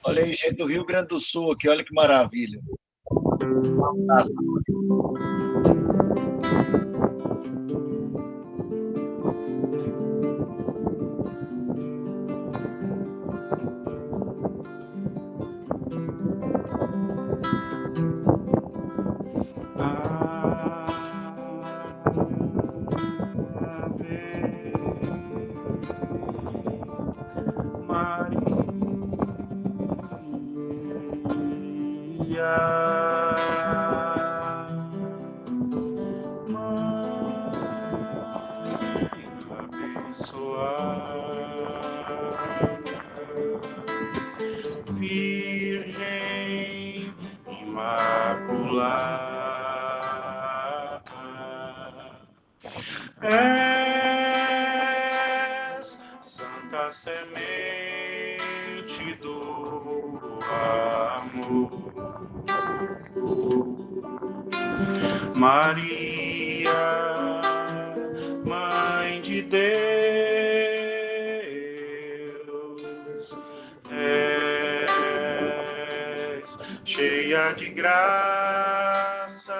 Olha aí, gente do Rio Grande do Sul aqui, olha que maravilha. Virgem Imaculada, és santa semente do amor. Maria, Mãe de Deus, és cheia de graça,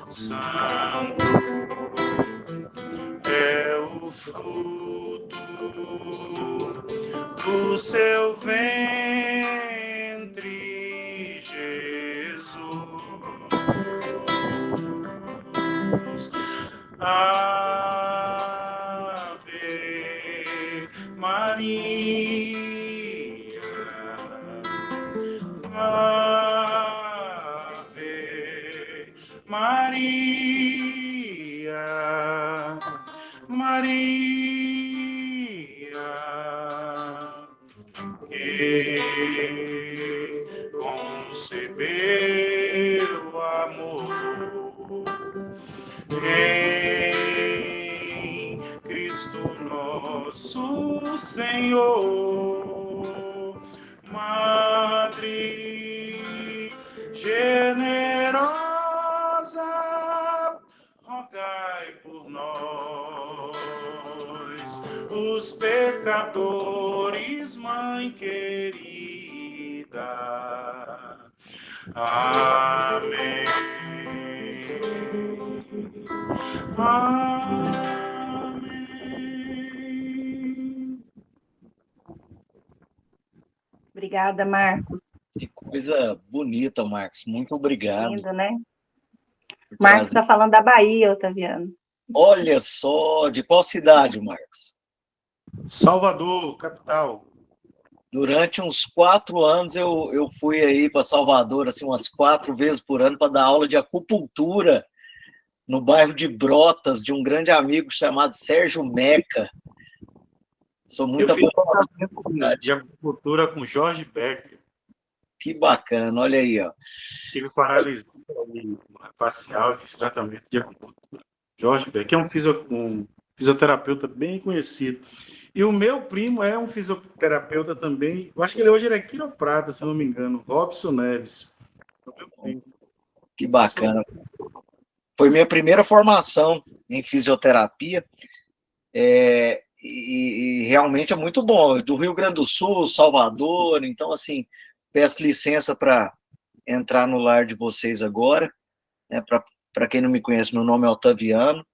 santo é o fruto do seu ventre, Jesus. Ave Maria, Ave Maria, Maria, que concebeu amor em Cristo nosso Senhor. Madre generosa, rogai por nós, os pecadores, Mãe querida. Amém. Amém. Obrigada, Marcos. Que coisa bonita, Marcos. Muito obrigado. Lindo, né? Marcos está falando da Bahia, Otaviano. Olha só, de qual cidade, Marcos? Salvador, capital. Durante uns 4 anos eu fui aí para Salvador, assim, umas 4 vezes por ano para dar aula de acupuntura no bairro de Brotas, de um grande amigo chamado Sérgio Meca. Sou muito Eu fiz tratamento de acupuntura com Jorge Becker. Que bacana, olha aí, ó. Tive paralisia facial e fiz tratamento de acupuntura. Jorge Becker é um fisioterapeuta bem conhecido. E o meu primo é um fisioterapeuta também. Eu acho que hoje ele é quiroprata, se não me engano. Robson Neves. É o meu primo. Que bacana. Foi minha primeira formação em fisioterapia. E realmente é muito bom. Do Rio Grande do Sul, Salvador. Então, assim, peço licença para entrar no lar de vocês agora. Né? Para quem não me conhece, meu nome é Otaviano.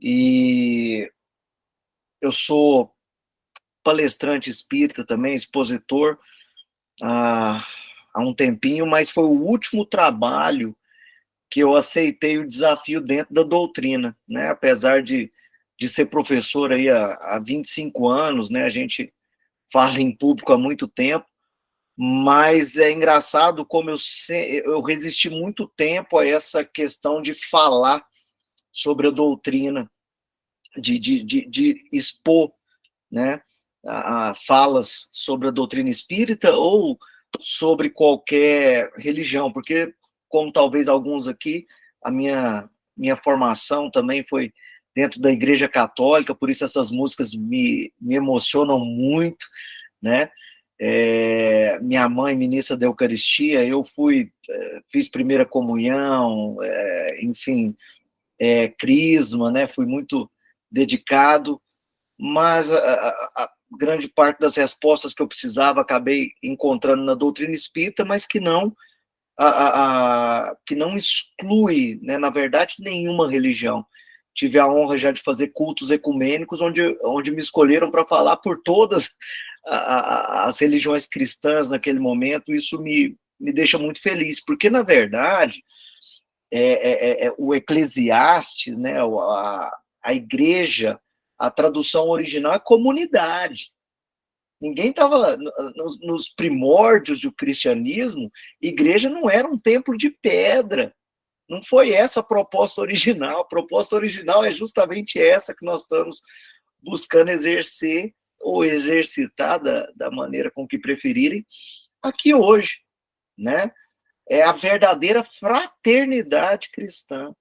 E eu sou palestrante espírita também, expositor há um tempinho, mas foi o último trabalho que eu aceitei o desafio dentro da doutrina, né? Apesar de ser professor aí há 25 anos, né? A gente fala em público há muito tempo, mas é engraçado como eu resisti muito tempo a essa questão de falar sobre a doutrina, de expor, né? Falas sobre a doutrina espírita ou sobre qualquer religião, porque, como talvez alguns aqui, a minha formação também foi dentro da Igreja Católica, por isso essas músicas me emocionam muito, né? Minha mãe, ministra da Eucaristia, eu fiz primeira comunhão, enfim, crisma, né? Fui muito dedicado, mas grande parte das respostas que eu precisava acabei encontrando na doutrina espírita, mas que não que não exclui, né, na verdade, nenhuma religião. Tive a honra já de fazer cultos ecumênicos, onde me escolheram para falar por todas as religiões cristãs naquele momento. Isso me deixa muito feliz, porque, na verdade, o Eclesiastes, né, a igreja, a tradução original é comunidade. Ninguém estava nos primórdios do cristianismo, igreja não era um templo de pedra. Não foi essa a proposta original. A proposta original é justamente essa que nós estamos buscando exercer ou exercitar da maneira com que preferirem aqui hoje, né? É a verdadeira fraternidade cristã.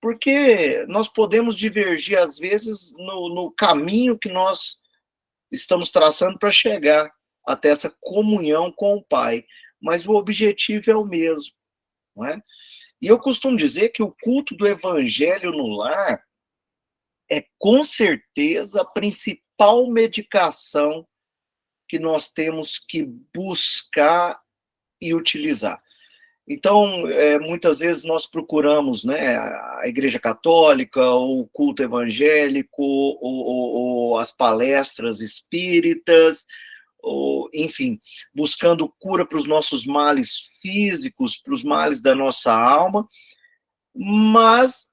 Porque nós podemos divergir, às vezes, no caminho que nós estamos traçando para chegar até essa comunhão com o Pai, mas o objetivo é o mesmo, não é? E eu costumo dizer que o culto do evangelho no lar é, com certeza, a principal medicação que nós temos que buscar e utilizar. Então, muitas vezes nós procuramos, né, a Igreja Católica, o culto evangélico, ou as palestras espíritas, enfim, buscando cura para os nossos males físicos, para os males da nossa alma, mas,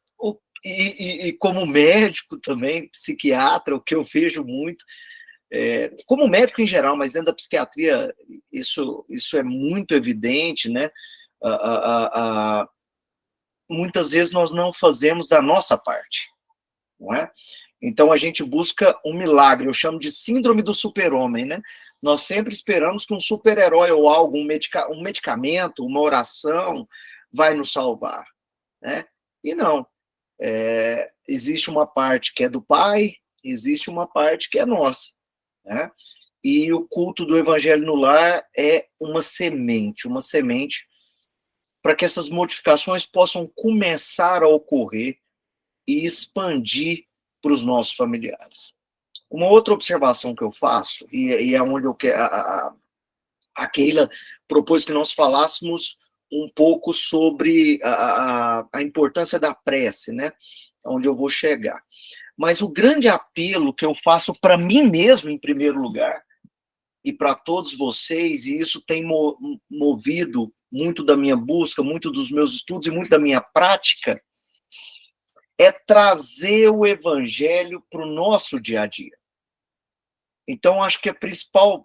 como médico também, psiquiatra, o que eu vejo muito, como médico em geral, mas dentro da psiquiatria isso é muito evidente, né? Muitas vezes nós não fazemos da nossa parte, não é? Então a gente busca um milagre, eu chamo de síndrome do super-homem, né? Nós sempre esperamos que um super-herói ou algo, um medicamento, uma oração vai nos salvar, né? E não. Existe uma parte que é do Pai, existe uma parte que é nossa, né? E o culto do Evangelho no lar é uma semente para que essas modificações possam começar a ocorrer e expandir para os nossos familiares. Uma outra observação que eu faço, e é onde eu quero, a Keila propôs que nós falássemos um pouco sobre a importância da prece, né? Onde eu vou chegar. Mas o grande apelo que eu faço para mim mesmo, em primeiro lugar, e para todos vocês, e isso tem movido muito da minha busca, muito dos meus estudos e muito da minha prática, é trazer o evangelho para o nosso dia a dia. Então, acho que a principal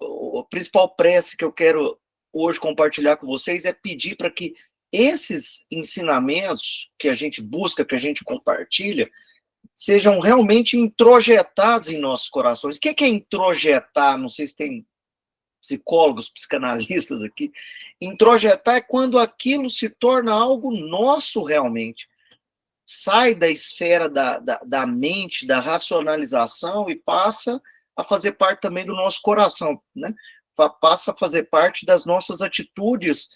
prece que eu quero hoje compartilhar com vocês é pedir para que esses ensinamentos que a gente busca, que a gente compartilha, sejam realmente introjetados em nossos corações. O que é introjetar? Não sei se tem psicólogos, psicanalistas aqui. Introjetar é quando aquilo se torna algo nosso realmente. Sai da esfera da mente, da racionalização e passa a fazer parte também do nosso coração, né? Passa a fazer parte das nossas atitudes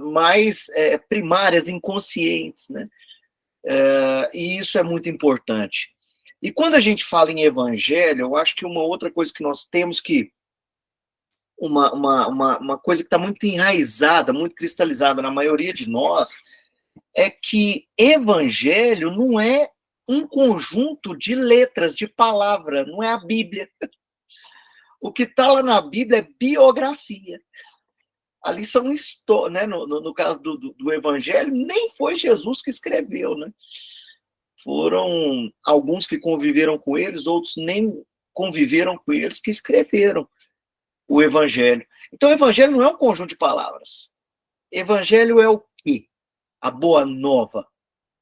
mais primárias, inconscientes, né? E isso é muito importante. E quando a gente fala em evangelho, eu acho que uma outra coisa que nós temos que uma coisa que está muito enraizada, muito cristalizada na maioria de nós, é que evangelho não é um conjunto de letras, de palavra, não é a Bíblia. O que está lá na Bíblia é biografia. Ali são histórias, né? No caso do evangelho, nem foi Jesus que escreveu, né? Foram alguns que conviveram com eles, outros nem conviveram com eles, que escreveram o evangelho. Então, o evangelho não é um conjunto de palavras. Evangelho é o quê? A boa nova.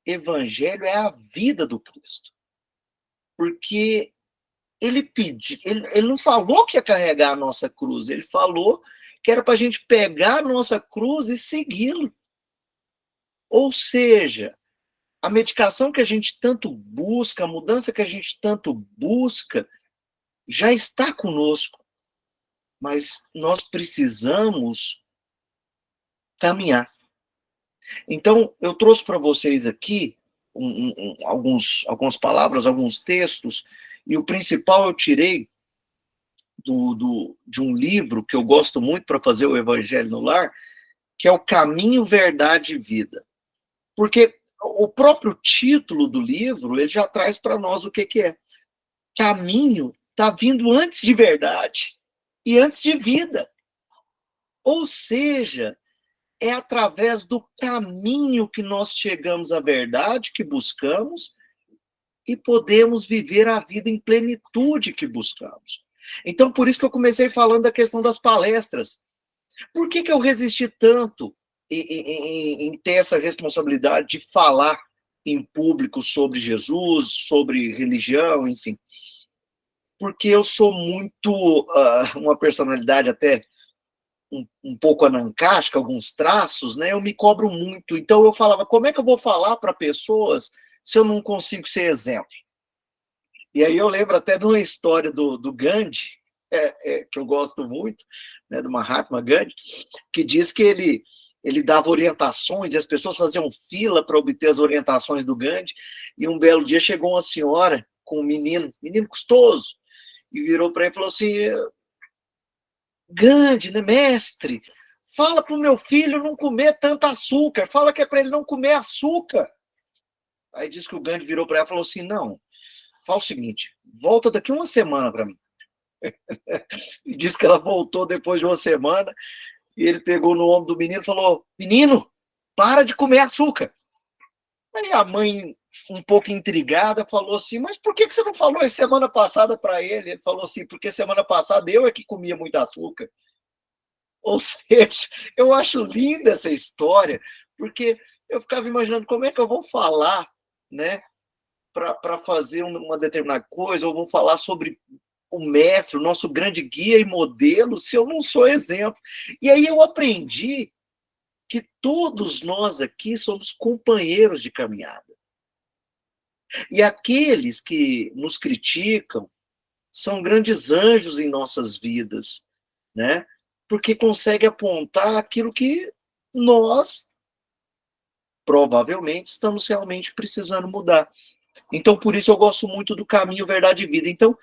Evangelho é a vida do Cristo. Porque ele não falou que ia carregar a nossa cruz, ele falou que era para a gente pegar a nossa cruz e segui-lo. Ou seja, a medicação que a gente tanto busca, a mudança que a gente tanto busca, já está conosco. Mas nós precisamos caminhar. Então, eu trouxe para vocês aqui algumas palavras, alguns textos, e o principal eu tirei de um livro que eu gosto muito para fazer o Evangelho no Lar, que é o Caminho, Verdade e Vida. Porque o próprio título do livro, ele já traz para nós o que é. Caminho está vindo antes de verdade e antes de vida. Ou seja, é através do caminho que nós chegamos à verdade que buscamos e podemos viver a vida em plenitude que buscamos. Então, por isso que eu comecei falando da questão das palestras. Por que eu resisti tanto em ter essa responsabilidade de falar em público sobre Jesus, sobre religião, enfim? Porque eu sou muito uma personalidade até um pouco anancástica, alguns traços, né? Eu me cobro muito. Então eu falava, como é que eu vou falar para pessoas se eu não consigo ser exemplo? E aí eu lembro até de uma história do Gandhi, que eu gosto muito, né, do Mahatma Gandhi, que diz que ele dava orientações e as pessoas faziam fila para obter as orientações do Gandhi, e um belo dia chegou uma senhora com um menino custoso, e virou para ele e falou assim, Gandhi, né, mestre, fala para o meu filho não comer tanto açúcar, fala que é para ele não comer açúcar. Aí diz que o Gandhi virou para ela e falou assim, não, fala o seguinte, volta daqui uma semana para mim. E disse que ela voltou depois de uma semana, e ele pegou no ombro do menino e falou, menino, para de comer açúcar. Aí a mãe, um pouco intrigada, falou assim, mas por que você não falou isso semana passada para ele? Ele falou assim, porque semana passada eu é que comia muito açúcar. Ou seja, eu acho linda essa história, porque eu ficava imaginando como é que eu vou falar, né, para fazer uma determinada coisa, ou vou falar sobre o mestre, o nosso grande guia e modelo, se eu não sou exemplo. E aí eu aprendi que todos nós aqui somos companheiros de caminhada. E aqueles que nos criticam são grandes anjos em nossas vidas, né? Porque conseguem apontar aquilo que nós, provavelmente, estamos realmente precisando mudar. Então, por isso eu gosto muito do Caminho, Verdade e Vida. Então,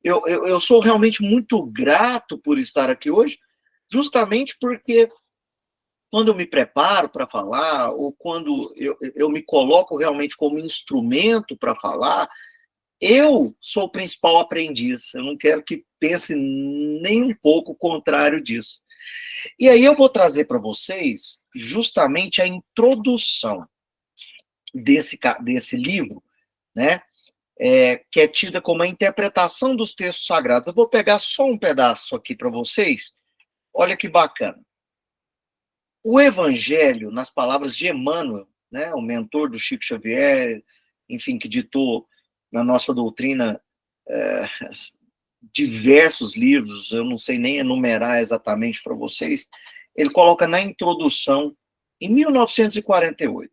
eu sou realmente muito grato por estar aqui hoje, justamente porque quando eu me preparo para falar, ou quando eu me coloco realmente como instrumento para falar, eu sou o principal aprendiz. Eu não quero que pense nem um pouco o contrário disso. E aí eu vou trazer para vocês justamente a introdução desse livro, né? Que é tida como a interpretação dos textos sagrados. Eu vou pegar só um pedaço aqui para vocês. Olha que bacana. O Evangelho, nas palavras de Emmanuel, né, o mentor do Chico Xavier, enfim, que ditou na nossa doutrina diversos livros, eu não sei nem enumerar exatamente para vocês, ele coloca na introdução, em 1948,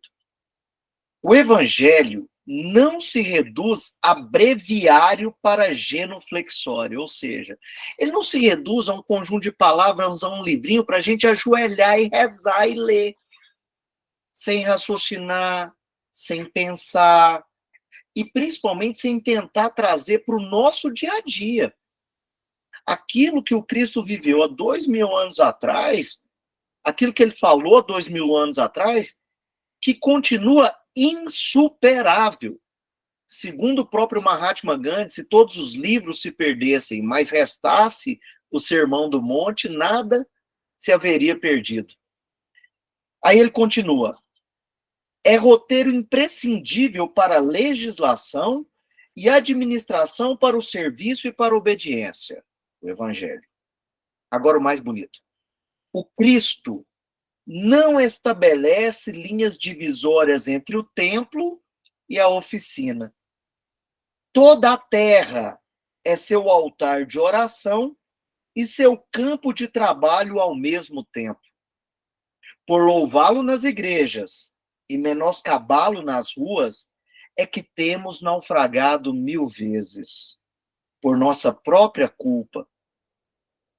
o Evangelho não se reduz a breviário para genuflexório, ou seja, ele não se reduz a um conjunto de palavras, a um livrinho para a gente ajoelhar e rezar e ler, sem raciocinar, sem pensar, e principalmente sem tentar trazer para o nosso dia a dia. Aquilo que o Cristo viveu há 2000 anos atrás, aquilo que ele falou há 2000 anos atrás, que continua insuperável. Segundo o próprio Mahatma Gandhi, se todos os livros se perdessem, mas restasse o Sermão do Monte, nada se haveria perdido. Aí ele continua. É roteiro imprescindível para a legislação e administração para o serviço e para a obediência. O Evangelho. Agora o mais bonito. O Cristo não estabelece linhas divisórias entre o templo e a oficina. Toda a terra é seu altar de oração e seu campo de trabalho ao mesmo tempo. Por louvá-lo nas igrejas e menoscabá-lo nas ruas, é que temos naufragado 1000 vezes, por nossa própria culpa.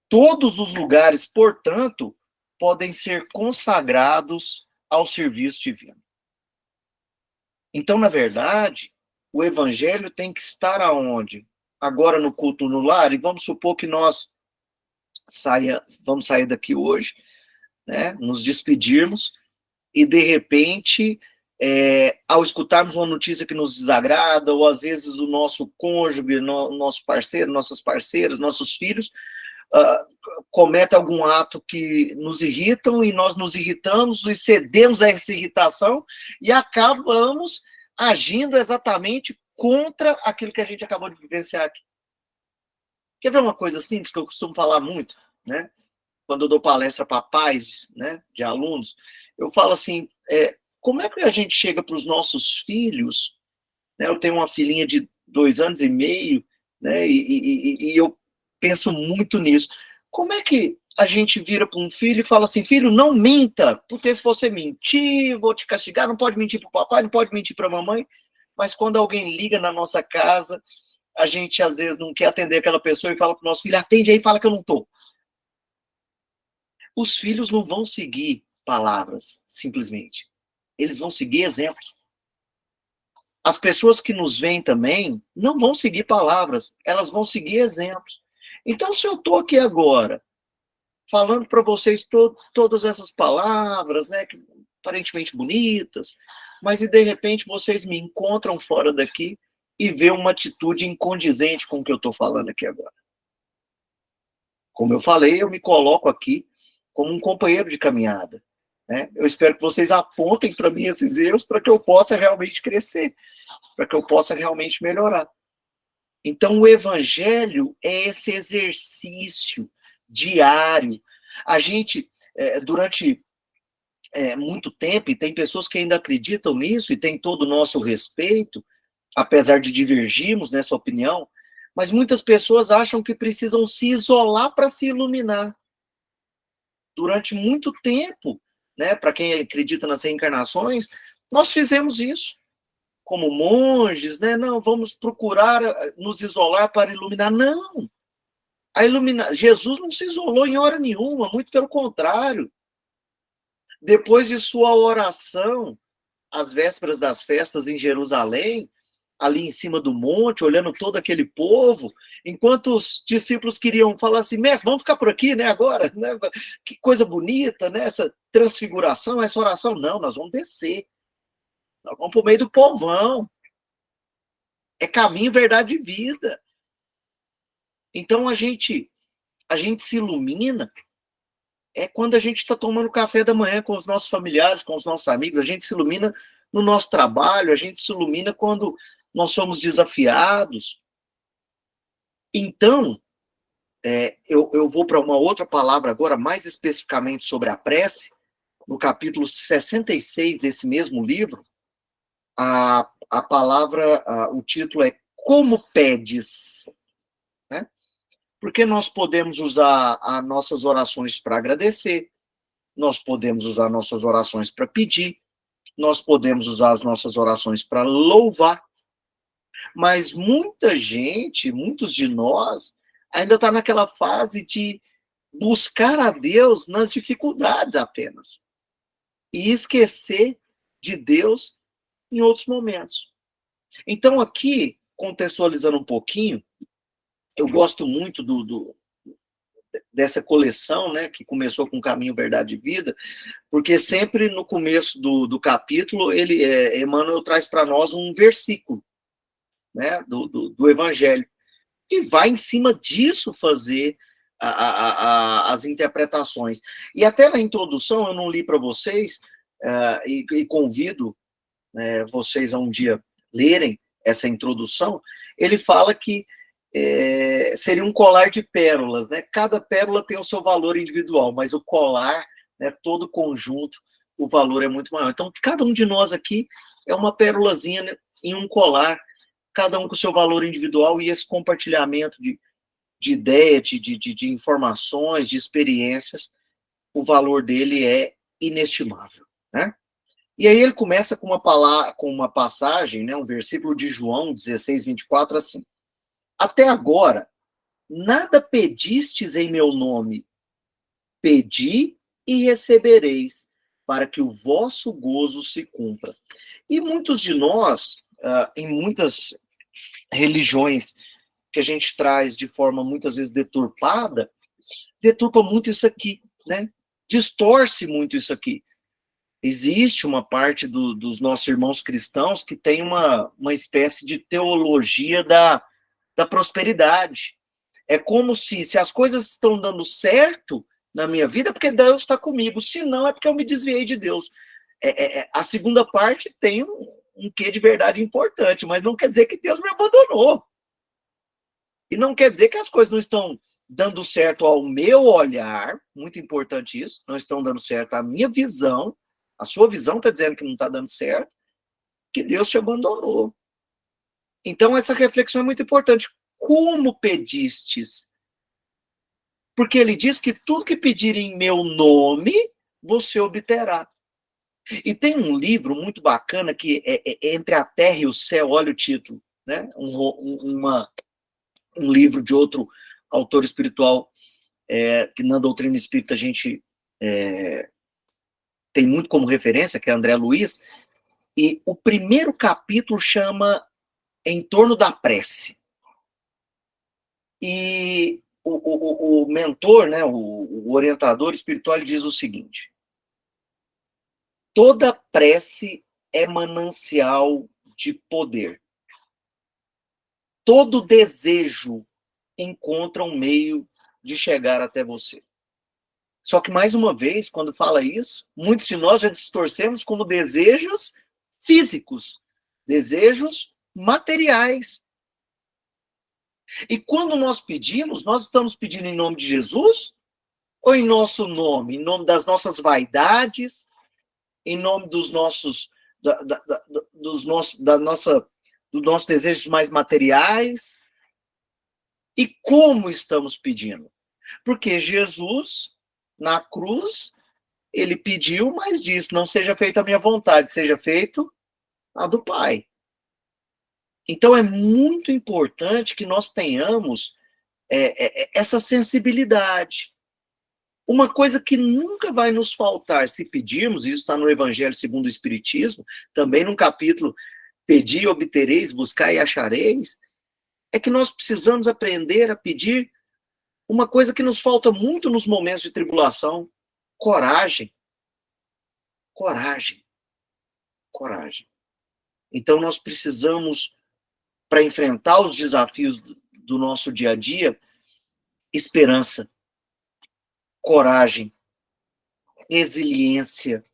Todos os lugares, portanto, podem ser consagrados ao serviço divino. Então, na verdade, o Evangelho tem que estar aonde? Agora no culto no lar, e vamos supor que nós vamos sair daqui hoje, né, nos despedirmos, e de repente, ao escutarmos uma notícia que nos desagrada, ou às vezes o nosso cônjuge, nosso parceiro, nossas parceiras, nossos filhos, comete algum ato que nos irritam, e nós nos irritamos e cedemos a essa irritação e acabamos agindo exatamente contra aquilo que a gente acabou de vivenciar aqui. Quer ver uma coisa simples que eu costumo falar muito, né? Quando eu dou palestra para pais, né, de alunos, eu falo assim, como é que a gente chega para os nossos filhos, né? Eu tenho uma filhinha de 2 anos e meio, né, e eu penso muito nisso. Como é que a gente vira para um filho e fala assim, filho, não minta, porque se você mentir, vou te castigar, não pode mentir para o papai, não pode mentir para a mamãe, mas quando alguém liga na nossa casa, a gente às vezes não quer atender aquela pessoa e fala para o nosso filho, atende aí e fala que eu não estou. Os filhos não vão seguir palavras, simplesmente. Eles vão seguir exemplos. As pessoas que nos veem também não vão seguir palavras, elas vão seguir exemplos. Então, se eu estou aqui agora, falando para vocês todas essas palavras, né, aparentemente bonitas, mas e de repente vocês me encontram fora daqui e vê uma atitude incondizente com o que eu estou falando aqui agora. Como eu falei, eu me coloco aqui como um companheiro de caminhada, né? Eu espero que vocês apontem para mim esses erros para que eu possa realmente crescer, para que eu possa realmente melhorar. Então, o evangelho é esse exercício diário. A gente, durante muito tempo, e tem pessoas que ainda acreditam nisso, e tem todo o nosso respeito, apesar de divergirmos nessa opinião, mas muitas pessoas acham que precisam se isolar para se iluminar. Durante muito tempo, né, para quem acredita nas reencarnações, nós fizemos isso. Como monges, né? Não, vamos procurar nos isolar para iluminar. Não! Jesus não se isolou em hora nenhuma, muito pelo contrário. Depois de sua oração, às vésperas das festas em Jerusalém, ali em cima do monte, olhando todo aquele povo, enquanto os discípulos queriam falar assim, mestre, vamos ficar por aqui, né, agora? Né? Que coisa bonita, né? Essa transfiguração, essa oração. Não, nós vamos descer. Nós vamos para o meio do povão. É caminho, verdade e vida. Então, a gente se ilumina quando a gente está tomando café da manhã com os nossos familiares, com os nossos amigos, a gente se ilumina no nosso trabalho, a gente se ilumina quando nós somos desafiados. Então, eu vou para uma outra palavra agora, mais especificamente sobre a prece, no capítulo 66 desse mesmo livro, a palavra, o título é Como Pedes? Né? Porque nós podemos usar as nossas orações para agradecer, nós podemos usar nossas orações para pedir, nós podemos usar as nossas orações para louvar, mas muita gente, muitos de nós, ainda está naquela fase de buscar a Deus nas dificuldades apenas, e esquecer de Deus em outros momentos. Então, aqui, contextualizando um pouquinho, eu gosto muito dessa coleção, né, que começou com Caminho, Verdade e Vida, porque sempre no começo do capítulo, Emmanuel traz para nós um versículo, né, do Evangelho, e vai em cima disso fazer as interpretações. E até na introdução, eu não li para vocês, e convido vocês a um dia lerem essa introdução, ele fala que seria um colar de pérolas, né? Cada pérola tem o seu valor individual, mas o colar, né, todo o conjunto, o valor é muito maior. Então, cada um de nós aqui é uma pérolazinha, né, em um colar, cada um com o seu valor individual, e esse compartilhamento de ideia, de informações, de experiências, o valor dele é inestimável, né? E aí ele começa com uma passagem, né, um versículo de João 16, 24, assim. Até agora, nada pedistes em meu nome. Pedi e recebereis, para que o vosso gozo se cumpra. E muitos de nós, em muitas religiões que a gente traz de forma muitas vezes deturpada, deturpa muito isso aqui, né? Distorce muito isso aqui. Existe uma parte dos nossos irmãos cristãos que tem uma espécie de teologia da prosperidade. É como se as coisas estão dando certo na minha vida, é porque Deus está comigo. Se não, é porque eu me desviei de Deus. A segunda parte tem um quê de verdade importante, mas não quer dizer que Deus me abandonou. E não quer dizer que as coisas não estão dando certo ao meu olhar, muito importante isso, não estão dando certo à minha visão, a sua visão está dizendo que não está dando certo, que Deus te abandonou. Então, essa reflexão é muito importante. Como pedistes? Porque ele diz que tudo que pedir em meu nome, você obterá. E tem um livro muito bacana que é Entre a Terra e o Céu, olha o título, né? Um livro de outro autor espiritual que na doutrina espírita a gente tem muito como referência, que é André Luiz, e o primeiro capítulo chama Em Torno da Prece. E o mentor, né, o orientador espiritual, ele diz o seguinte: toda prece é manancial de poder. Todo desejo encontra um meio de chegar até você. Só que, mais uma vez, quando fala isso, muitos de nós já distorcemos como desejos físicos, desejos materiais. E quando nós pedimos, nós estamos pedindo em nome de Jesus ou em nosso nome? Em nome das nossas vaidades? Em nome dos nossos desejos mais materiais? E como estamos pedindo? Porque Jesus, na cruz, ele pediu, mas disse: não seja feita a minha vontade, seja feito a do Pai. Então é muito importante que nós tenhamos essa sensibilidade. Uma coisa que nunca vai nos faltar se pedirmos, isso está no Evangelho segundo o Espiritismo, também no capítulo Pedi e obtereis, buscai e achareis, é que nós precisamos aprender a pedir uma coisa que nos falta muito nos momentos de tribulação: coragem. Coragem. Coragem. Então nós precisamos, para enfrentar os desafios do nosso dia a dia, esperança, coragem, resiliência.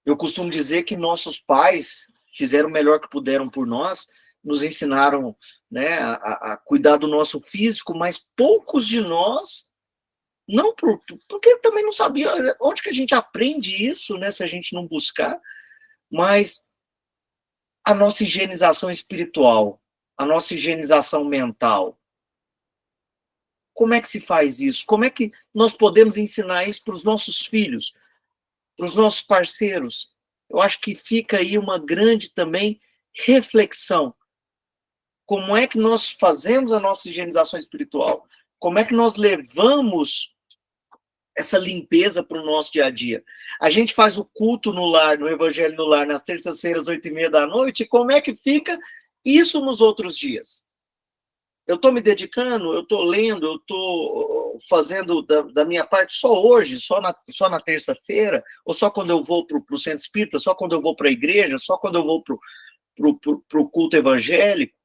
Eu costumo dizer que nossos pais fizeram o melhor que puderam por nós, nos ensinaram, né, a cuidar do nosso físico, mas poucos de nós, não porque também não sabia onde que a gente aprende isso, né, se a gente não buscar, mas a nossa higienização espiritual, a nossa higienização mental. Como é que se faz isso? Como é que nós podemos ensinar isso para os nossos filhos, para os nossos parceiros? Eu acho que fica aí uma grande também reflexão. Como é que nós fazemos a nossa higienização espiritual? Como é que nós levamos essa limpeza para o nosso dia a dia? A gente faz o culto no lar, no Evangelho no Lar, nas terças-feiras, 20h30, e como é que fica isso nos outros dias? Eu estou me dedicando, eu estou lendo, eu estou fazendo da minha parte só hoje, só na terça-feira, ou só quando eu vou para o centro espírita, só quando eu vou para a igreja, só quando eu vou para o culto evangélico?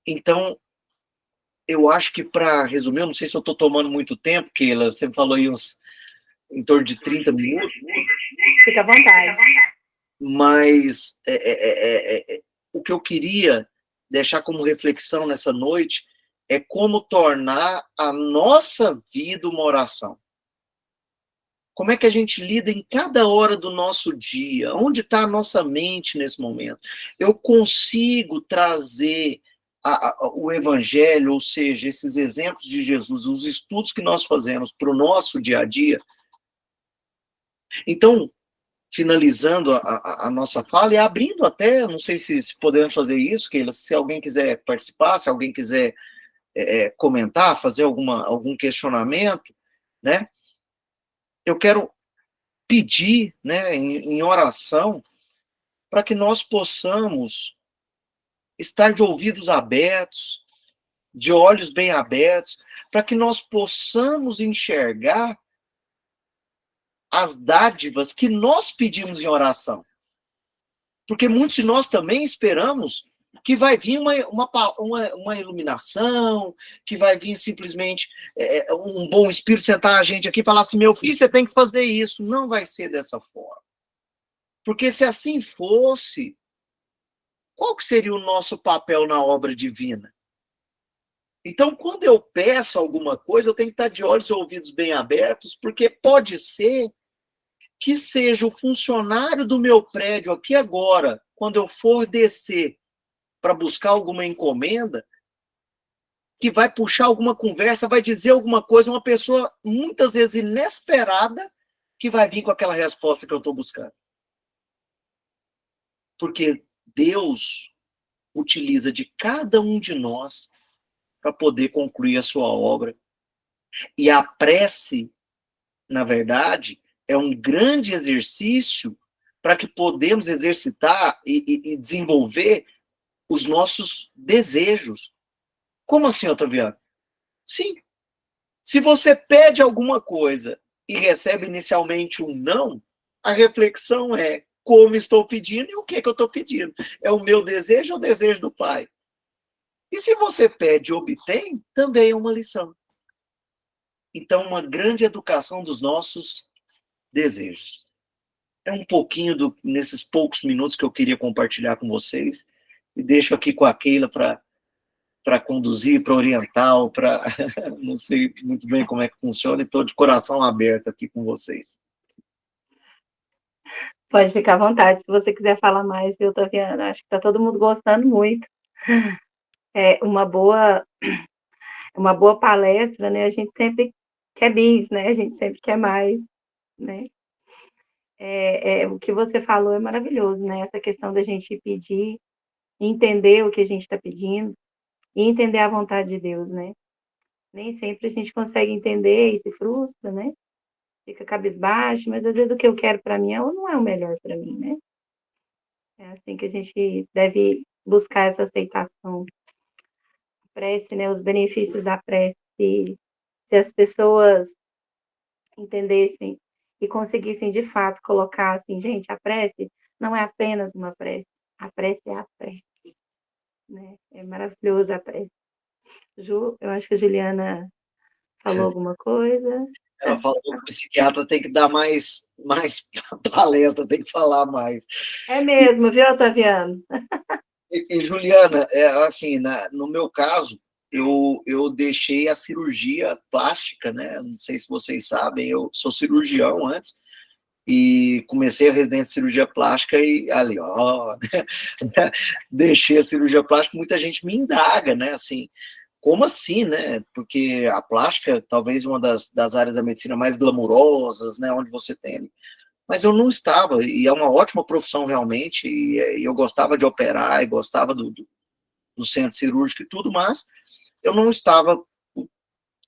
Então, eu acho que, para resumir, eu não sei se eu estou tomando muito tempo, Keila, você falou aí em torno de 30 minutos. Fica à vontade. Mas o que eu queria deixar como reflexão nessa noite é como tornar a nossa vida uma oração. Como é que a gente lida em cada hora do nosso dia? Onde está a nossa mente nesse momento? Eu consigo trazer o Evangelho, ou seja, esses exemplos de Jesus, os estudos que nós fazemos para o nosso dia a dia? Então, finalizando a nossa fala e abrindo até, não sei se podemos fazer isso, Keila, se alguém quiser participar, se alguém quiser comentar, fazer algum questionamento, né? Eu quero pedir, né, em oração, para que nós possamos estar de ouvidos abertos, de olhos bem abertos, para que nós possamos enxergar as dádivas que nós pedimos em oração. Porque muitos de nós também esperamos que vai vir uma iluminação, que vai vir simplesmente um bom espírito sentar a gente aqui e falar assim, meu filho, você tem que fazer isso. Não vai ser dessa forma. Porque se assim fosse, qual que seria o nosso papel na obra divina? Então, quando eu peço alguma coisa, eu tenho que estar de olhos e ouvidos bem abertos, porque pode ser que seja o funcionário do meu prédio aqui agora, quando eu for descer para buscar alguma encomenda, que vai puxar alguma conversa, vai dizer alguma coisa, uma pessoa muitas vezes inesperada, que vai vir com aquela resposta que eu estou buscando. Porque Deus utiliza de cada um de nós para poder concluir a sua obra. E a prece, na verdade, é um grande exercício para que podemos exercitar e desenvolver os nossos desejos. Como assim, Otaviano? Sim. Se você pede alguma coisa e recebe inicialmente um não, a reflexão é como estou pedindo e o que eu estou pedindo. É o meu desejo ou o desejo do Pai? E se você pede e obtém, também é uma lição. Então, uma grande educação dos nossos desejos. É um pouquinho nesses poucos minutos que eu queria compartilhar com vocês. E deixo aqui com a Keila para conduzir, para orientar, para não sei muito bem como é que funciona, e estou de coração aberto aqui com vocês. Pode ficar à vontade, se você quiser falar mais, viu, Taviana? Acho que está todo mundo gostando muito. É uma boa palestra, né? A gente sempre quer bis, né? A gente sempre quer mais, né? O que você falou é maravilhoso, né? Essa questão da gente pedir, entender o que a gente está pedindo e entender a vontade de Deus, né? Nem sempre a gente consegue entender e se frustra, né? Fica cabisbaixo, mas às vezes o que eu quero para mim não é o melhor para mim, né? É assim que a gente deve buscar essa aceitação. A prece, né? Os benefícios da prece. Se as pessoas entendessem e conseguissem de fato colocar assim, gente, a prece não é apenas uma prece, a prece é a prece, né? É maravilhoso a prece. Ju, eu acho que a Juliana falou alguma coisa. Ela falou que o psiquiatra tem que dar mais palestra, tem que falar mais. É mesmo, viu, Otaviano? E Juliana, assim, no meu caso, eu deixei a cirurgia plástica, né? Não sei se vocês sabem, eu sou cirurgião antes, e comecei a residência de cirurgia plástica e ali, ó, né? Deixei a cirurgia plástica, muita gente me indaga, né? Assim, como assim, né? Porque a plástica talvez uma das áreas da medicina mais glamurosas, né? Onde você tem ali. Mas eu não estava, e é uma ótima profissão realmente, e eu gostava de operar, e gostava do centro cirúrgico e tudo, mas eu não estava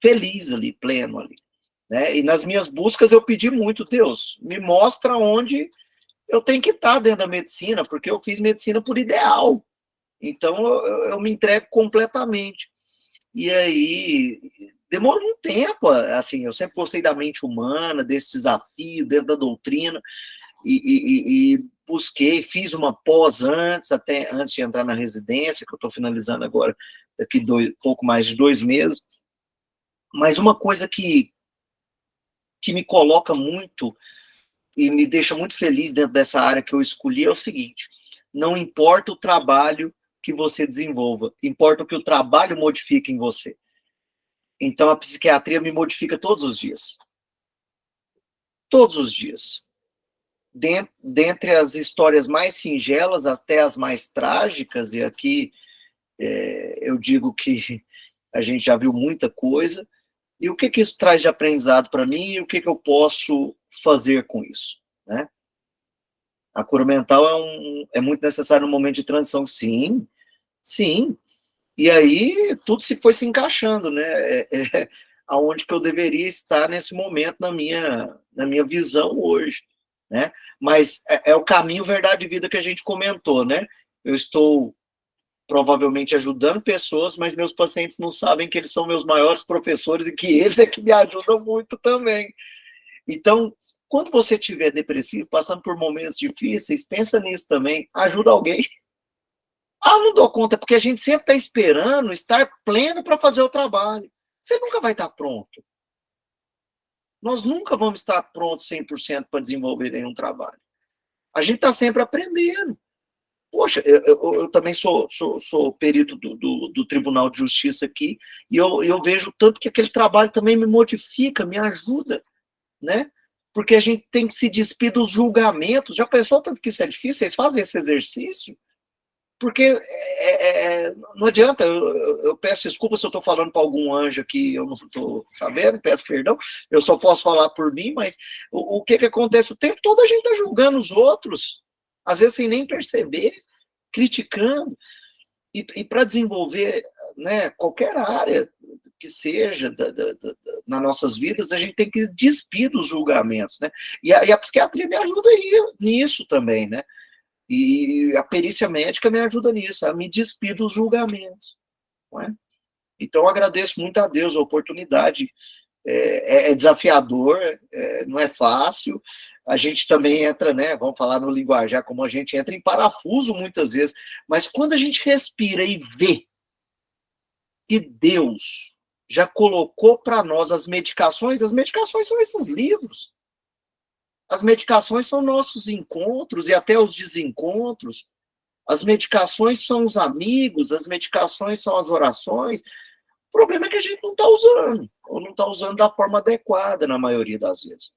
feliz ali, pleno ali, né? E nas minhas buscas eu pedi muito, Deus, me mostra onde eu tenho que estar dentro da medicina, porque eu fiz medicina por ideal, então eu me entrego completamente. E aí, demorou um tempo, assim, eu sempre gostei da mente humana, desse desafio, dentro da doutrina, e busquei, fiz uma pós antes de entrar na residência, que eu estou finalizando agora, daqui pouco mais de 2 meses, mas uma coisa que me coloca muito e me deixa muito feliz dentro dessa área que eu escolhi é o seguinte: não importa o trabalho que você desenvolva, importa o que o trabalho modifica em você. Então, a psiquiatria me modifica todos os dias. Todos os dias. Dentre as histórias mais singelas até as mais trágicas, e aqui eu digo que a gente já viu muita coisa, e o que isso traz de aprendizado para mim e o que eu posso fazer com isso, né? A cura mental é muito necessário no momento de transição, sim, sim. E aí tudo foi se encaixando, né? Aonde que eu deveria estar nesse momento na minha visão hoje, né? Mas é o caminho, verdade e vida que a gente comentou, né? Eu estou provavelmente ajudando pessoas, mas meus pacientes não sabem que eles são meus maiores professores e que eles é que me ajudam muito também. Então, quando você estiver depressivo, passando por momentos difíceis, pensa nisso também, ajuda alguém. Ah, não dou conta, porque a gente sempre está esperando estar pleno para fazer o trabalho. Você nunca vai estar pronto. Nós nunca vamos estar prontos 100% para desenvolver nenhum trabalho. A gente está sempre aprendendo. Poxa, eu também sou perito do Tribunal de Justiça aqui, e eu vejo tanto que aquele trabalho também me modifica, me ajuda, né? Porque a gente tem que se despir dos julgamentos. Já pensou tanto que isso é difícil? Vocês fazem esse exercício? Porque não adianta, eu peço desculpa se eu estou falando para algum anjo que eu não estou sabendo, peço perdão, eu só posso falar por mim, mas o que acontece? O tempo todo a gente está julgando os outros, às vezes sem nem perceber, criticando, e para desenvolver, né, qualquer área que seja nas nossas vidas, a gente tem que despir dos julgamentos, né? E a psiquiatria me ajuda nisso também, né? E a perícia médica me ajuda nisso, a me despir dos julgamentos. Não é? Então, eu agradeço muito a Deus a oportunidade. É desafiador, não é fácil. A gente também entra, né? Vamos falar no linguajar, como a gente entra em parafuso muitas vezes. Mas quando a gente respira e vê que Deus já colocou para nós as medicações são esses livros. As medicações são nossos encontros e até os desencontros. As medicações são os amigos, as medicações são as orações. O problema é que a gente não está usando, ou não está usando da forma adequada na maioria das vezes.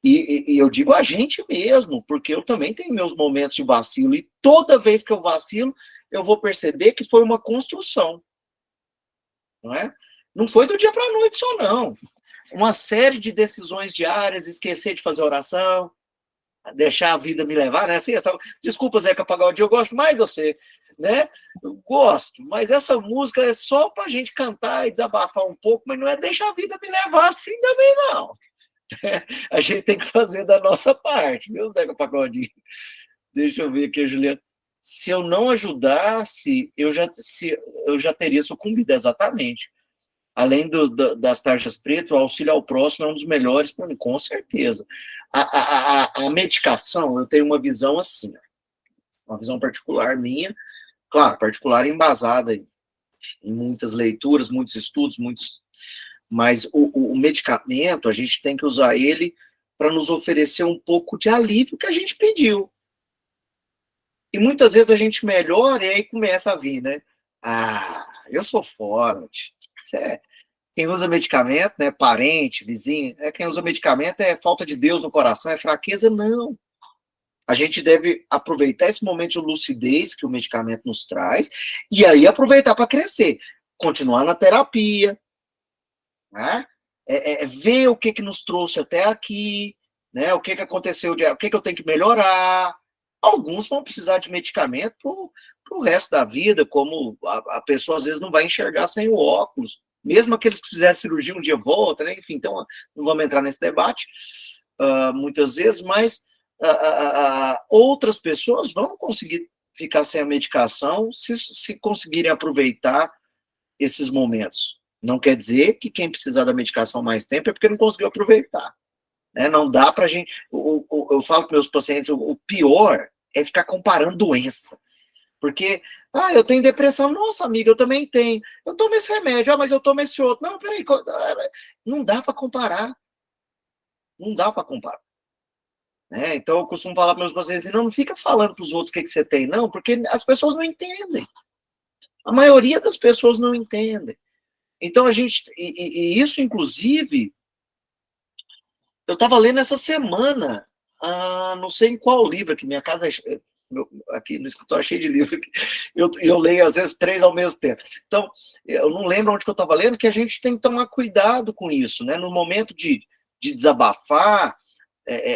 E eu digo a gente mesmo, porque eu também tenho meus momentos de vacilo, e toda vez que eu vacilo, eu vou perceber que foi uma construção. Não é? Não foi do dia para a noite só, não. Uma série de decisões diárias, esquecer de fazer oração, deixar a vida me levar, né? Assim, desculpa, Zeca Pagodinho, eu gosto mais de você, né? Eu gosto, mas essa música é só pra gente cantar e desabafar um pouco, mas não é deixar a vida me levar assim também, não. A gente tem que fazer da nossa parte, viu, Zeca Pagodinho? Deixa eu ver aqui, Juliana. Se eu não ajudasse, eu já teria sucumbido, exatamente. Além das tarjas pretas, o auxílio ao próximo é um dos melhores para mim, com certeza. A medicação, eu tenho uma visão assim, uma visão particular minha, claro, particular embasada em muitas leituras, muitos estudos, mas o medicamento, a gente tem que usar ele para nos oferecer um pouco de alívio que a gente pediu. E muitas vezes a gente melhora e aí começa a vir, né? Ah, eu sou forte. Quem usa medicamento, né? Parente, vizinho, quem usa medicamento é falta de Deus no coração, é fraqueza, não. A gente deve aproveitar esse momento de lucidez que o medicamento nos traz e aí aproveitar para crescer, continuar na terapia, né? Ver o que nos trouxe até aqui, né? O que aconteceu, o que eu tenho que melhorar. Alguns vão precisar de medicamento para o resto da vida, como a pessoa às vezes não vai enxergar sem o óculos. Mesmo aqueles que fizeram cirurgia um dia volta, né? Enfim, então não vamos entrar nesse debate muitas vezes, mas outras pessoas vão conseguir ficar sem a medicação se conseguirem aproveitar esses momentos. Não quer dizer que quem precisar da medicação mais tempo é porque não conseguiu aproveitar. Né? Não dá para a gente... Eu falo para meus pacientes, o pior é ficar comparando doença. Porque, eu tenho depressão. Nossa, amiga, eu também tenho. Eu tomo esse remédio, mas eu tomo esse outro. Não, peraí. Não dá para comparar. Não dá para comparar. Né? Então, eu costumo falar para meus pacientes, não fica falando para os outros o que você tem, não, porque as pessoas não entendem. A maioria das pessoas não entendem. Então, a gente... E isso, inclusive... Eu estava lendo essa semana, não sei em qual livro, que minha casa... aqui no escritório cheio de livros, eu leio às vezes 3 ao mesmo tempo. Então, eu não lembro onde que eu estava lendo, que a gente tem que tomar cuidado com isso, né? No momento de desabafar,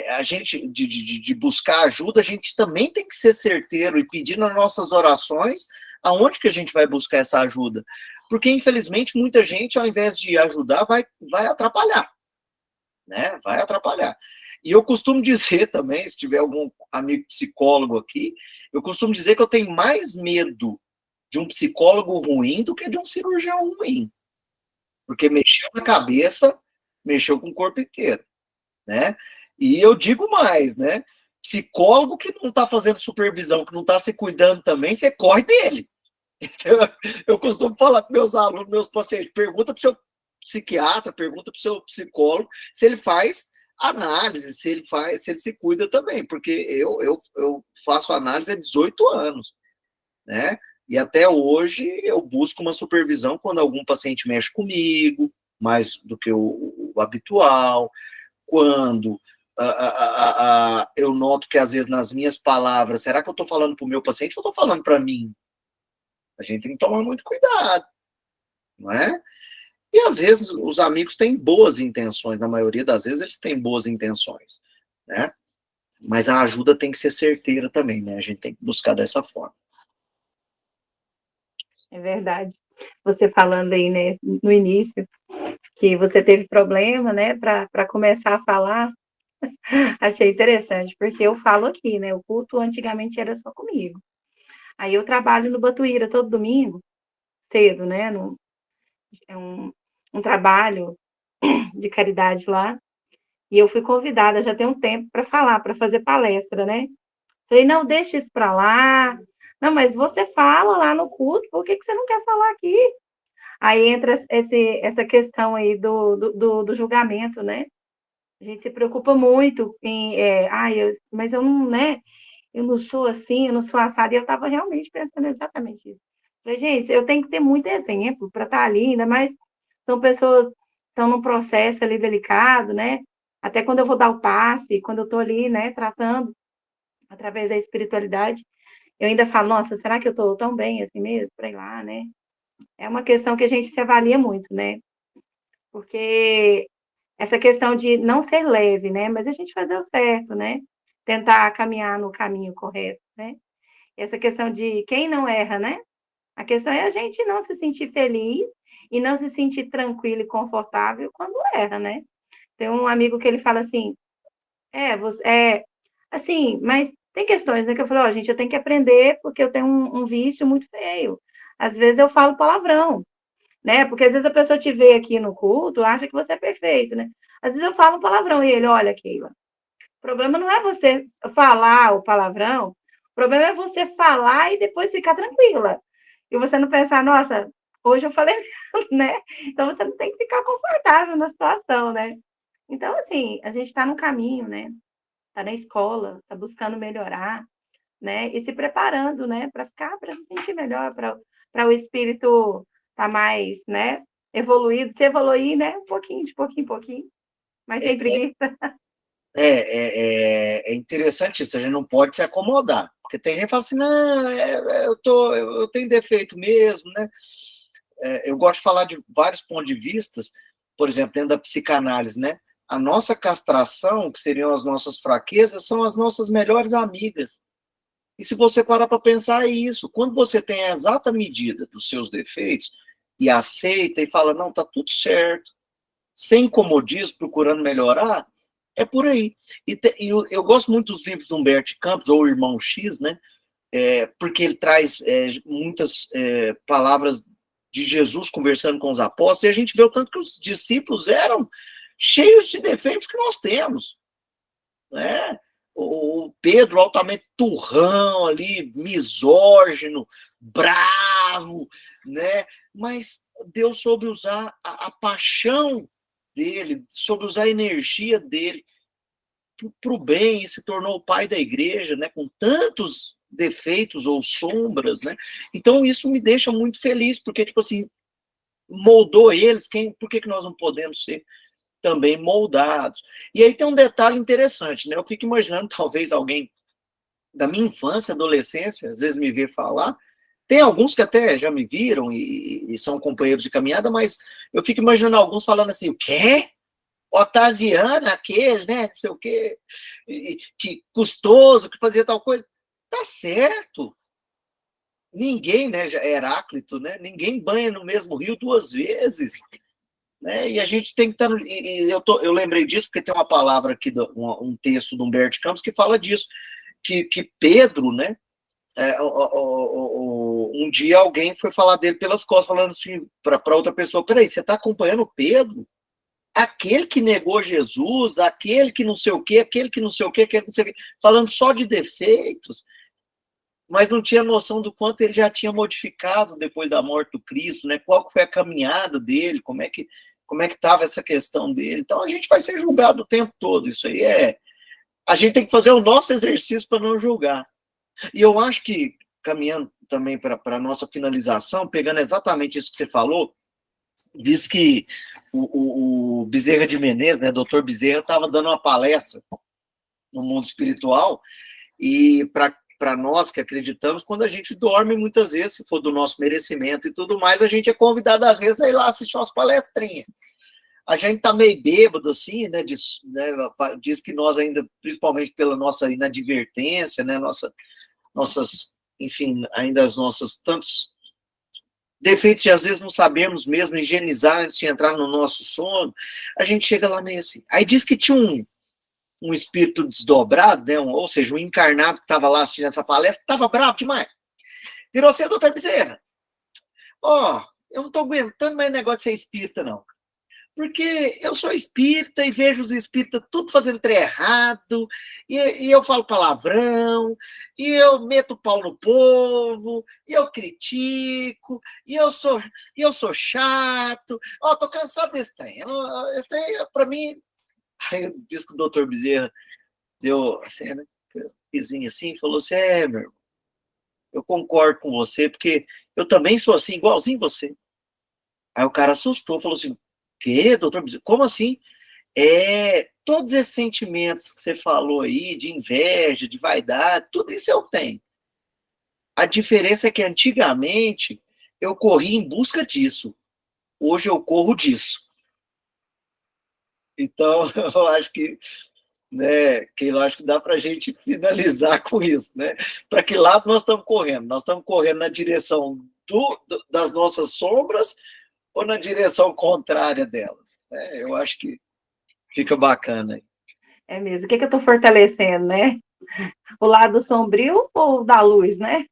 a gente de buscar ajuda, a gente também tem que ser certeiro e pedir nas nossas orações aonde que a gente vai buscar essa ajuda. Porque, infelizmente, muita gente, ao invés de ajudar, vai atrapalhar. Né? Vai atrapalhar. E eu costumo dizer também, se tiver algum amigo psicólogo aqui, eu costumo dizer que eu tenho mais medo de um psicólogo ruim do que de um cirurgião ruim. Porque mexeu na cabeça, mexeu com o corpo inteiro, né? E eu digo mais, né? Psicólogo que não está fazendo supervisão, que não está se cuidando também, você corre dele. Eu costumo falar para meus alunos, meus pacientes, pergunta para o seu psiquiatra, pergunta para o seu psicólogo se ele faz análise, se ele se cuida também, porque eu faço análise há 18 anos, né? E até hoje eu busco uma supervisão quando algum paciente mexe comigo, mais do que o habitual, quando eu noto que às vezes nas minhas palavras, será que eu estou falando para o meu paciente ou estou falando para mim? A gente tem que tomar muito cuidado, não é? E às vezes os amigos têm boas intenções, na maioria das vezes eles têm boas intenções, né? Mas a ajuda tem que ser certeira também, né? A gente tem que buscar dessa forma. É verdade. Você falando aí, né, no início, que você teve problema, né, para começar a falar, achei interessante, porque eu falo aqui, né, o culto antigamente era só comigo. Aí eu trabalho no Batuíra todo domingo, cedo, né, é um trabalho de caridade lá, e eu fui convidada já tem um tempo para falar, para fazer palestra, né? Falei, não, deixa isso para lá. Não, mas você fala lá no culto, por que você não quer falar aqui? Aí entra essa questão aí do julgamento, né? A gente se preocupa muito em, mas eu não, né? Eu não sou assim, eu não sou assado. E eu estava realmente pensando exatamente isso. Falei, gente, eu tenho que ter muito exemplo para estar ali, ainda mais são pessoas que estão num processo ali delicado, né? Até quando eu vou dar o passe, quando eu estou ali, né, tratando através da espiritualidade, eu ainda falo, nossa, será que eu estou tão bem assim mesmo para ir lá, né? É uma questão que a gente se avalia muito, né? Porque essa questão de não ser leve, né? Mas a gente fazer o certo, né? Tentar caminhar no caminho correto, né? Essa questão de quem não erra, né? A questão é a gente não se sentir feliz e não se sentir tranquilo e confortável quando erra, né? Tem um amigo que ele fala assim, assim, mas tem questões, né, que eu falo, gente, eu tenho que aprender porque eu tenho um vício muito feio. Às vezes eu falo palavrão, né? Porque às vezes a pessoa te vê aqui no culto, acha que você é perfeito, né? Às vezes eu falo um palavrão e ele, olha, Keila, o problema não é você falar o palavrão, o problema é você falar e depois ficar tranquila. E você não pensar, nossa, hoje eu falei, né? Então você não tem que ficar confortável na situação, né? Então, assim, a gente está no caminho, né? Está na escola, está buscando melhorar, né? E se preparando, né? Para se sentir melhor, para o espírito estar mais, né? Evoluído, se evoluir, né? Um pouquinho, de pouquinho em pouquinho, mas sem preguiça. É interessante isso, a gente não pode se acomodar, porque tem gente que fala assim, não, eu tenho defeito mesmo, né? Eu gosto de falar de vários pontos de vista, por exemplo, dentro da psicanálise, né? A nossa castração, que seriam as nossas fraquezas, são as nossas melhores amigas. E se você parar para pensar isso, quando você tem a exata medida dos seus defeitos e aceita e fala, não, tá tudo certo, sem comodismo, procurando melhorar, é por aí. E eu gosto muito dos livros do Humberto Campos, ou o Irmão X, né? Porque ele traz muitas palavras de Jesus conversando com os apóstolos, e a gente vê o tanto que os discípulos eram cheios de defeitos que nós temos, né? O Pedro altamente turrão ali, misógino, bravo, né? Mas Deus soube usar a paixão dele, soube usar a energia dele para o bem, e se tornou o pai da igreja, né? Com tantos defeitos ou sombras, né? Então isso me deixa muito feliz, porque, tipo assim, moldou eles, por que nós não podemos ser também moldados? E aí tem um detalhe interessante, né? Eu fico imaginando, talvez alguém da minha infância, adolescência, às vezes me vê falar, tem alguns que até já me viram e são companheiros de caminhada, mas eu fico imaginando alguns falando assim, o quê? Otaviano, aquele, né? Não sei o quê, que custoso, que fazia tal coisa. Tá certo. Ninguém, né? Heráclito, né? Ninguém banha no mesmo rio duas vezes. Né? E a gente tem que estar. Eu lembrei disso porque tem uma palavra aqui, um texto do Humberto Campos que fala disso, que Pedro, né? um dia alguém foi falar dele pelas costas, falando assim para outra pessoa: peraí, você está acompanhando o Pedro? Aquele que negou Jesus, aquele que não sei o quê, aquele que não sei o quê, aquele que não sei o quê, falando só de defeitos, mas não tinha noção do quanto ele já tinha modificado depois da morte do Cristo, né? Qual foi a caminhada dele, como é que estava essa questão dele. Então a gente vai ser julgado o tempo todo. Isso aí a gente tem que fazer o nosso exercício para não julgar. E eu acho que, caminhando também para a nossa finalização, pegando exatamente isso que você falou, diz que o Bezerra de Menezes, né, doutor Bezerra, estava dando uma palestra no mundo espiritual, e para nós que acreditamos, quando a gente dorme, muitas vezes, se for do nosso merecimento e tudo mais, a gente é convidado, às vezes, a ir lá assistir umas palestrinhas. A gente tá meio bêbado, assim, né, diz que nós ainda, principalmente pela nossa inadvertência, né, nossas, enfim, ainda as nossas tantos defeitos que às vezes não sabemos mesmo higienizar antes de entrar no nosso sono, a gente chega lá meio assim. Aí diz que tinha um espírito desdobrado, né, ou seja, um encarnado que estava lá assistindo essa palestra, estava bravo demais. Virou assim: doutor Bezerra, eu não estou aguentando mais negócio de ser espírita, não. Porque eu sou espírita e vejo os espíritas tudo fazendo trem errado, e eu falo palavrão, e eu meto o pau no povo, e eu critico, e eu sou chato. Tô cansado desse trem. Esse trem, para mim... Aí disse que o doutor Bezerra deu assim, né, pizinho assim, e falou assim: meu irmão, eu concordo com você, porque eu também sou assim, igualzinho você. Aí o cara assustou, falou assim: quê, doutor Bezerra? Como assim? Todos esses sentimentos que você falou aí, de inveja, de vaidade, tudo isso eu tenho. A diferença é que antigamente eu corri em busca disso. Hoje eu corro disso. Então, eu acho que, né, eu acho que dá para a gente finalizar com isso, né? Para que lado nós estamos correndo? Nós estamos correndo na direção das nossas sombras ou na direção contrária delas? Eu acho que fica bacana. É mesmo. O que eu estou fortalecendo, né? O lado sombrio ou o da luz, né?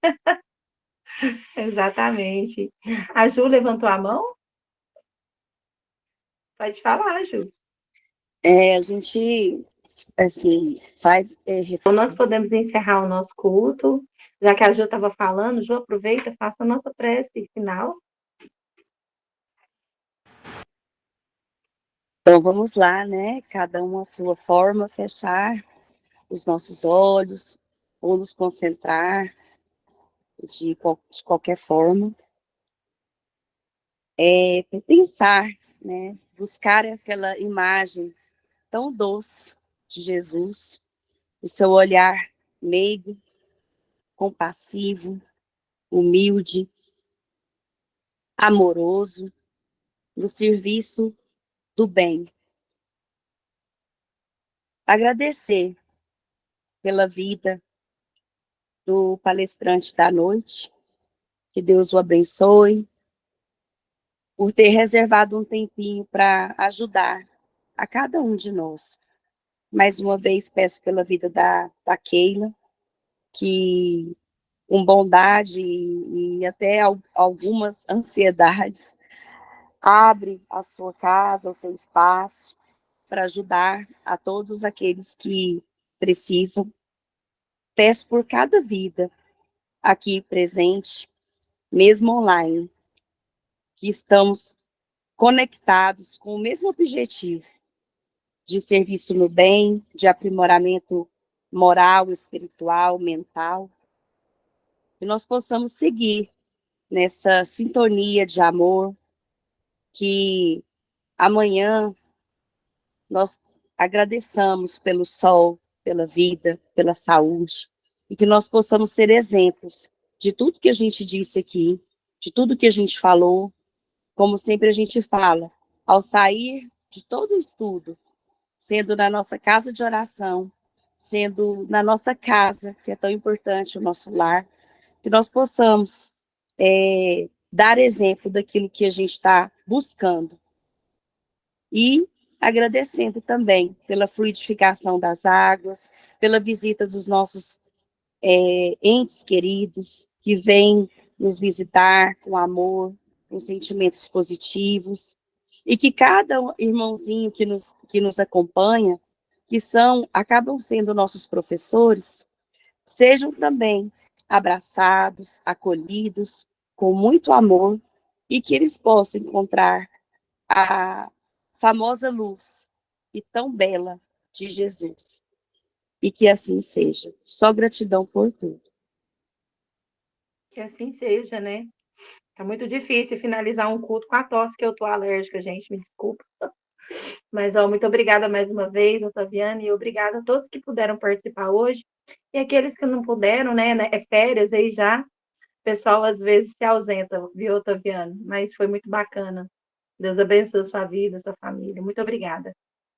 Exatamente. A Ju levantou a mão? Pode falar, Ju. A gente, assim, faz... Então, nós podemos encerrar o nosso culto. Já que a Ju estava falando, Ju, aproveita, faça a nossa prece final. Então, vamos lá, né? Cada um à sua forma, fechar os nossos olhos, ou nos concentrar de qualquer forma. Pensar, né? Buscar aquela imagem tão doce de Jesus, o seu olhar meigo, compassivo, humilde, amoroso, no serviço do bem. Agradecer pela vida do palestrante da noite, que Deus o abençoe, por ter reservado um tempinho para ajudar a cada um de nós. Mais uma vez, peço pela vida da Keila, que com bondade e até algumas ansiedades, abre a sua casa, o seu espaço, para ajudar a todos aqueles que precisam. Peço por cada vida aqui presente, mesmo online, que estamos conectados com o mesmo objetivo de serviço no bem, de aprimoramento moral, espiritual, mental, que nós possamos seguir nessa sintonia de amor, que amanhã nós agradeçamos pelo sol, pela vida, pela saúde, e que nós possamos ser exemplos de tudo que a gente disse aqui, de tudo que a gente falou, como sempre a gente fala, ao sair de todo o estudo, sendo na nossa casa de oração, sendo na nossa casa, que é tão importante, o nosso lar, que nós possamos dar exemplo daquilo que a gente está buscando. E agradecendo também pela fluidificação das águas, pela visita dos nossos entes queridos, que vêm nos visitar com amor, com sentimentos positivos, e que cada irmãozinho que nos acompanha, acabam sendo nossos professores, sejam também abraçados, acolhidos, com muito amor, e que eles possam encontrar a famosa luz e tão bela de Jesus. E que assim seja. Só gratidão por tudo. Que assim seja, né? Tá muito difícil finalizar um culto com a tosse, que eu tô alérgica, gente, me desculpa. Mas, ó, muito obrigada mais uma vez, Otaviane, e obrigada a todos que puderam participar hoje. E aqueles que não puderam, né? É férias aí já. O pessoal às vezes se ausenta, viu, Otaviane? Mas foi muito bacana. Deus abençoe a sua vida, a sua família. Muito obrigada.